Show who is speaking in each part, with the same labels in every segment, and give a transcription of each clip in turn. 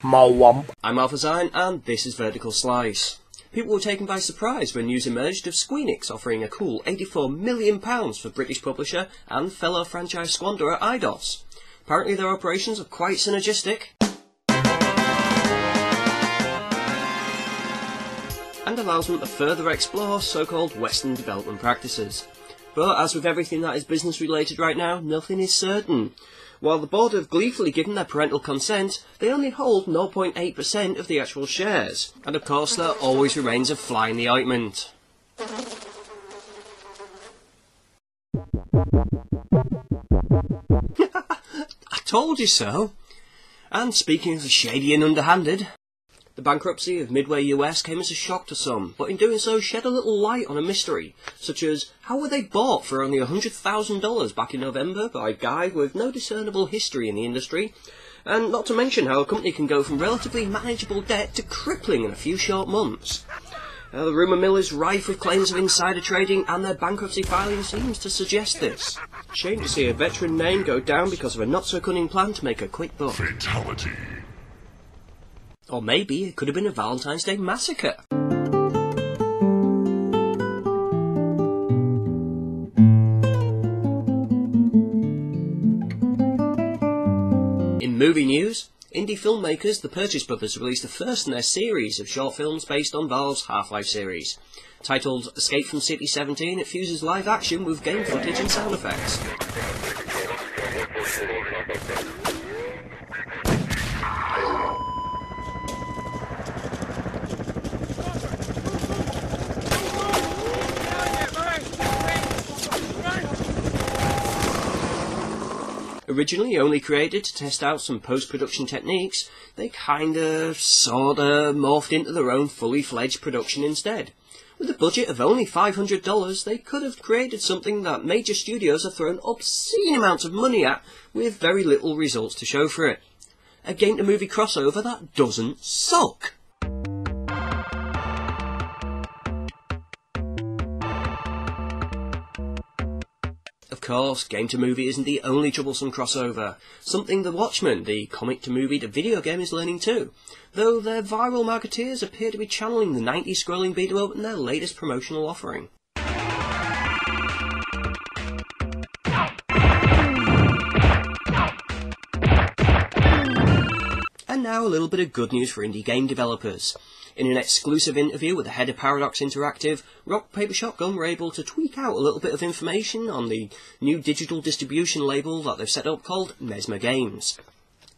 Speaker 1: Mawump.
Speaker 2: I'm Alphazine, and this is Vertical Slice. People were taken by surprise when news emerged of Squeenix offering a cool £84 million for British publisher and fellow franchise squanderer Eidos. Apparently their operations are quite synergistic, and allows them to further explore so-called Western development practices. But as with everything that is business related right now, nothing is certain. While the board have gleefully given their parental consent, they only hold 0.8% of the actual shares. And of course there always remains a fly in the ointment. I told you so! And speaking of the shady and underhanded, the bankruptcy of Midway US came as a shock to some, but in doing so shed a little light on a mystery, such as how were they bought for only $100,000 back in November by a guy with no discernible history in the industry, and not to mention how a company can go from relatively manageable debt to crippling in a few short months. The rumour mill is rife with claims of insider trading, and their bankruptcy filing seems to suggest this. Shame to see a veteran name go down because of a not-so-cunning plan to make a quick buck.
Speaker 3: Fatality.
Speaker 2: Or maybe it could have been a Valentine's Day massacre. In movie news, indie filmmakers The Purchase Brothers released the first in their series of short films based on Valve's Half-Life series. Titled Escape from City 17, it fuses live action with game footage and sound effects. Originally only created to test out some post-production techniques, they sorta morphed into their own fully-fledged production instead. With a budget of only $500, they could have created something that major studios have thrown obscene amounts of money at, with very little results to show for it. A game-to-movie crossover that doesn't suck! Of course, game-to-movie isn't the only troublesome crossover. Something The Watchmen, the comic-to-movie to video game, is learning too, though their viral marketeers appear to be channeling the 90s scrolling beat-em-up in their latest promotional offering. And now a little bit of good news for indie game developers. In an exclusive interview with the head of Paradox Interactive, Rock Paper Shotgun were able to tweak out a little bit of information on the new digital distribution label that they've set up called Mesmer Games.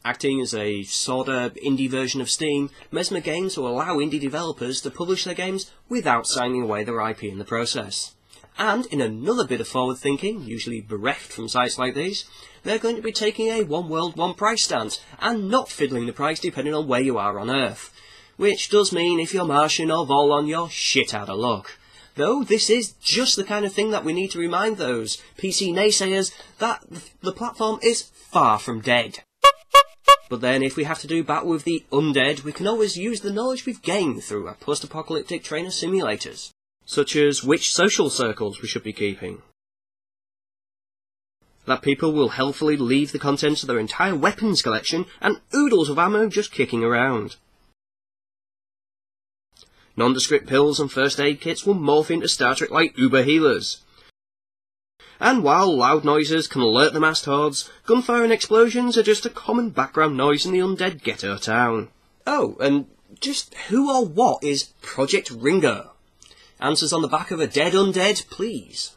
Speaker 2: Acting as a sorta indie version of Steam, Mesmer Games will allow indie developers to publish their games without signing away their IP in the process. And in another bit of forward thinking, usually bereft from sites like these, they're going to be taking a one world, one price stance, and not fiddling the price depending on where you are on Earth. Which does mean if you're Martian or Volon, you're shit out of luck. Though this is just the kind of thing that we need to remind those PC naysayers that the platform is far from dead. But then if we have to do battle with the undead, we can always use the knowledge we've gained through our post-apocalyptic trainer simulators, such as which social circles we should be keeping. That people will helpfully leave the contents of their entire weapons collection and oodles of ammo just kicking around. Nondescript pills and first aid kits will morph into Star Trek-like uber healers. And while loud noises can alert the massed hordes, gunfire and explosions are just a common background noise in the undead ghetto town. Oh, and just who or what is Project Ringo? Answers on the back of a dead undead, please.